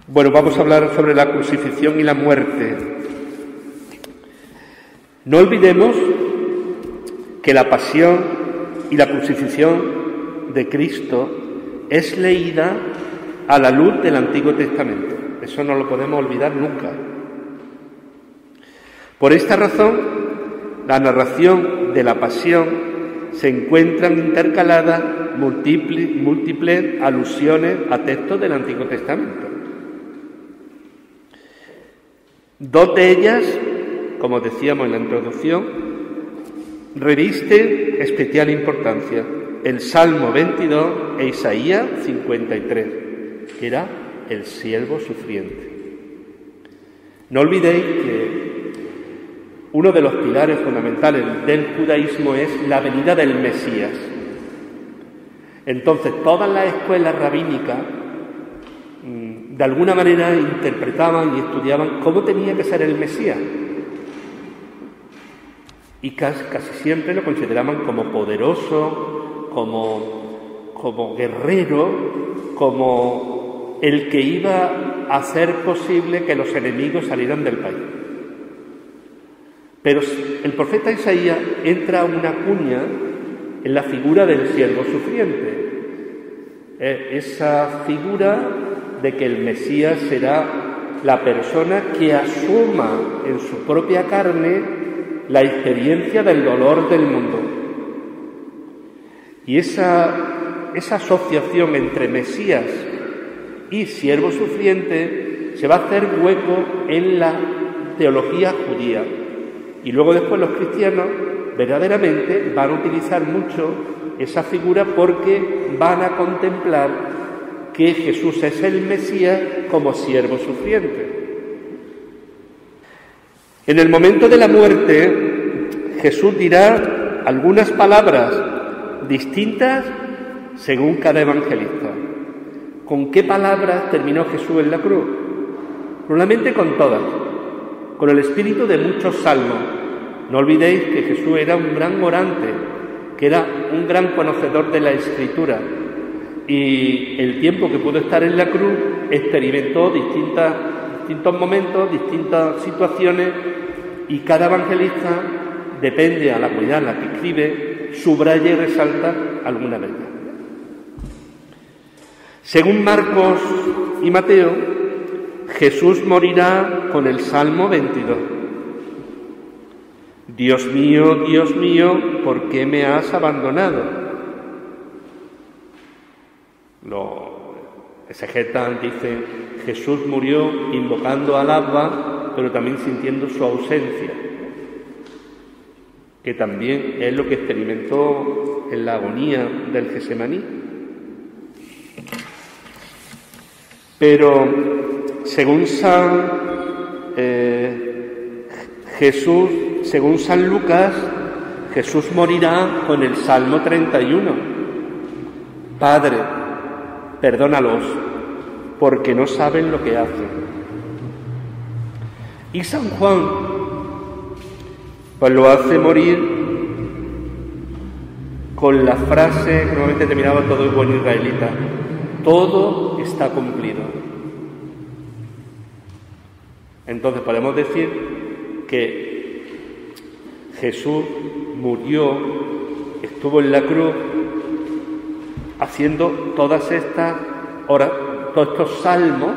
Bueno, vamos a hablar sobre la crucifixión y la muerte. No olvidemos que la pasión y la crucifixión de Cristo es leída a la luz del Antiguo Testamento. Eso no lo podemos olvidar nunca. Por esta razón, la narración de la pasión se encuentran intercaladas múltiples alusiones a textos del Antiguo Testamento. Dos de ellas, como decíamos en la introducción, revisten especial importancia: el Salmo 22 e Isaías 53, que era el siervo sufriente. No olvidéis que uno de los pilares fundamentales del judaísmo es la venida del Mesías. Entonces, todas las escuelas rabínicas de alguna manera interpretaban y estudiaban cómo tenía que ser el Mesías. Y casi siempre lo consideraban como poderoso, como guerrero, como el que iba a hacer posible que los enemigos salieran del país. Pero el profeta Isaías entra una cuña en la figura del siervo sufriente. Esa figura de que el Mesías será la persona que asuma en su propia carne la experiencia del dolor del mundo. Y esa asociación entre Mesías y siervo sufriente se va a hacer hueco en la teología judía. Y luego después los cristianos verdaderamente van a utilizar mucho esa figura porque van a contemplar que Jesús es el Mesías como siervo sufriente. En el momento de la muerte, Jesús dirá algunas palabras distintas según cada evangelista. ¿Con qué palabras terminó Jesús en la cruz? Probablemente con todas, con el espíritu de muchos salmos. No olvidéis que Jesús era un gran orante, que era un gran conocedor de la Escritura, y el tiempo que pudo estar en la cruz experimentó distintos momentos, distintas situaciones, y cada evangelista, depende a la cualidad en la que escribe, subraya y resalta alguna de ellas. Según Marcos y Mateo, Jesús morirá con el Salmo 22. Dios mío, ¿por qué me has abandonado? Los exegetas dicen, Jesús murió invocando al Abba, pero también sintiendo su ausencia, que también es lo que experimentó en la agonía del Getsemaní. Pero según San Lucas, Jesús morirá con el Salmo 31. Padre, perdónalos, porque no saben lo que hacen. Y San Juan, pues lo hace morir con la frase que normalmente terminaba todo el buen israelita: todo está cumplido. Entonces podemos decir que Jesús murió, estuvo en la cruz, haciendo todas estas horas, todos estos salmos,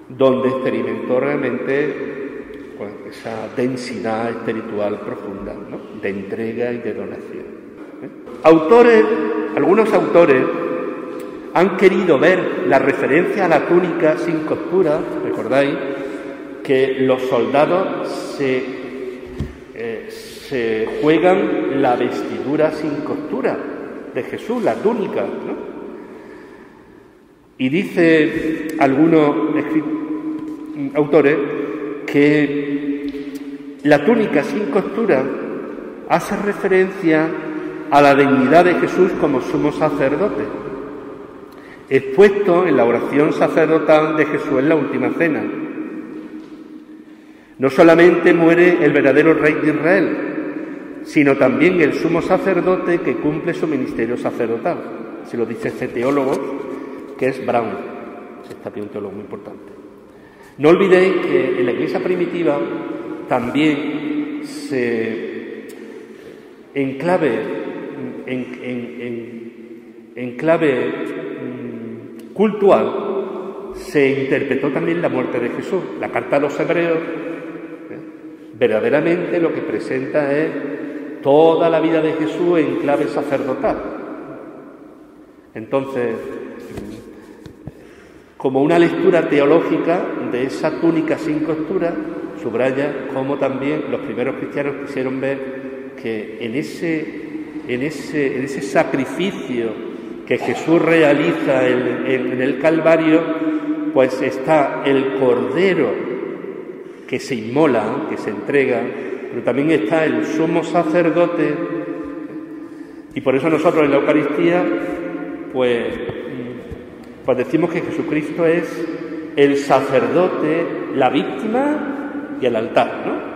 donde experimentó realmente pues, esa densidad espiritual profunda, ¿no?, de entrega y de donación. Algunos autores han querido ver la referencia a la túnica sin costura. Recordáis que los soldados se juegan la vestidura sin costura de Jesús, la túnica, ¿no? Y dice algunos autores que la túnica sin costura hace referencia a la dignidad de Jesús como sumo sacerdote, expuesto en la oración sacerdotal de Jesús en la última cena. No solamente muere el verdadero rey de Israel, sino también el sumo sacerdote que cumple su ministerio sacerdotal. Se lo dice este teólogo, que es Brown. un teólogo muy importante. No olvidéis que en la Iglesia primitiva también en clave cultural se interpretó también la muerte de Jesús. La carta a los Hebreos verdaderamente lo que presenta es toda la vida de Jesús en clave sacerdotal. Entonces, como una lectura teológica de esa túnica sin costura, subraya cómo también los primeros cristianos quisieron ver que en ese sacrificio que Jesús realiza en el Calvario, pues está el Cordero que se inmola, que se entrega, pero también está el sumo sacerdote, y por eso nosotros en la Eucaristía pues decimos que Jesucristo es el sacerdote, la víctima y el altar, ¿no?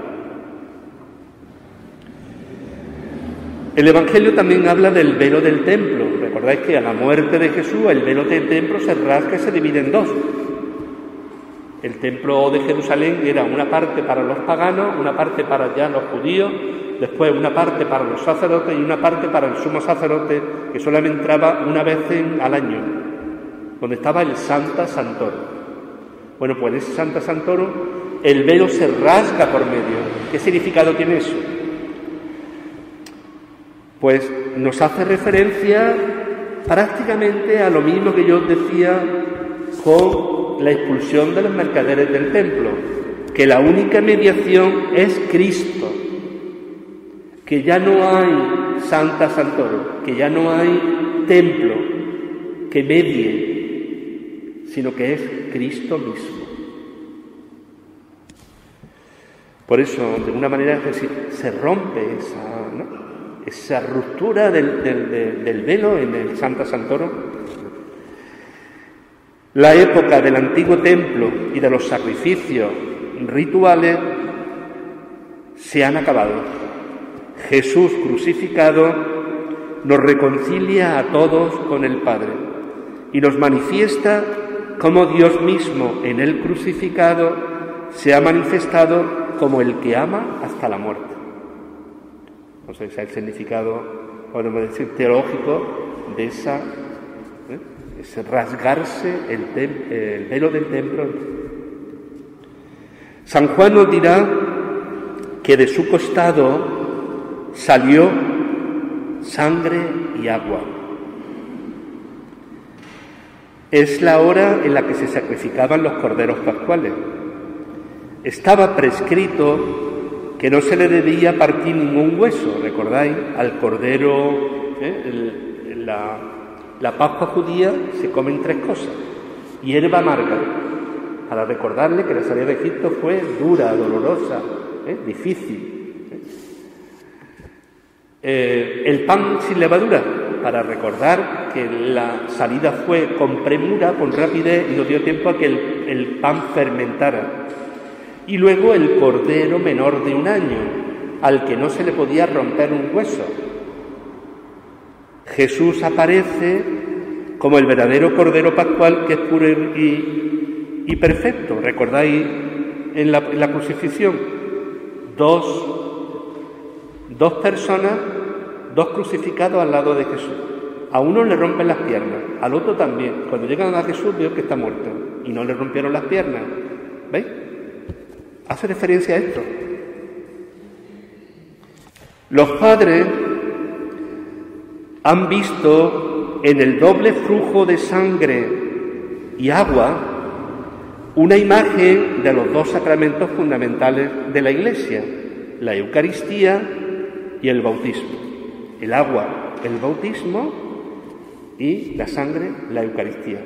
El Evangelio también habla del velo del templo. Recordáis que a la muerte de Jesús el velo del templo se rasga y se divide en dos. El templo de Jerusalén era una parte para los paganos, una parte para ya los judíos, después una parte para los sacerdotes y una parte para el sumo sacerdote, que solamente entraba una vez al año, donde estaba el Sancta Sanctorum. Bueno, pues en ese Sancta Sanctorum el velo se rasga por medio. ¿Qué significado tiene eso? Pues nos hace referencia prácticamente a lo mismo que yo os decía con la expulsión de los mercaderes del templo, que la única mediación es Cristo, que ya no hay Sancta Sanctorum, que ya no hay templo que medie, sino que es Cristo mismo. Por eso, de una manera, es decir, se rompe esa ruptura del velo en el Sancta Sanctorum. La época del antiguo templo y de los sacrificios rituales se han acabado. Jesús crucificado nos reconcilia a todos con el Padre y nos manifiesta cómo Dios mismo en el crucificado se ha manifestado como el que ama hasta la muerte. No sé si es el significado, podemos decir, teológico de ese rasgarse el velo del templo. San Juan nos dirá que de su costado salió sangre y agua. Es la hora en la que se sacrificaban los corderos pascuales. Estaba prescrito que no se le debía partir ningún hueso, ¿recordáis? Al cordero, la Pascua judía se comen tres cosas: hierba amarga, para recordarle que la salida de Egipto fue dura, dolorosa, difícil. El pan sin levadura, para recordar que la salida fue con premura, con rapidez, y no dio tiempo a que el pan fermentara. Y luego el cordero menor de 1 año, al que no se le podía romper un hueso. Jesús aparece como el verdadero cordero pascual, que es puro y perfecto. ¿Recordáis en la crucifixión? Dos personas, dos crucificados al lado de Jesús. A uno le rompen las piernas, al otro también. Cuando llegan a Jesús veo que está muerto y no le rompieron las piernas. ¿Veis? Hace referencia a esto. Los padres han visto en el doble flujo de sangre y agua una imagen de los dos sacramentos fundamentales de la Iglesia: la Eucaristía y el bautismo. El agua, el bautismo, y la sangre, la Eucaristía,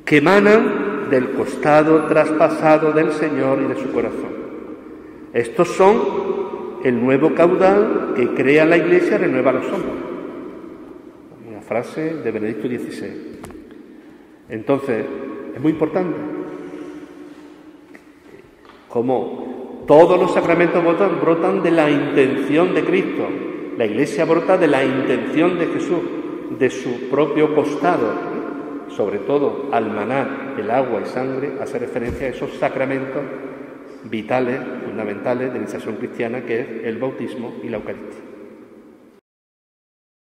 que emanan del costado traspasado del Señor y de su corazón. Estos son el nuevo caudal que crea la Iglesia y renueva los hombres. Una frase de Benedicto XVI. Entonces, es muy importante. Como todos los sacramentos brotan de la intención de Cristo, la Iglesia brota de la intención de Jesús, de su propio costado. sobre todo al maná, el agua y sangre, hace referencia a esos sacramentos vitales, fundamentales de la iniciación cristiana, que es el bautismo y la Eucaristía.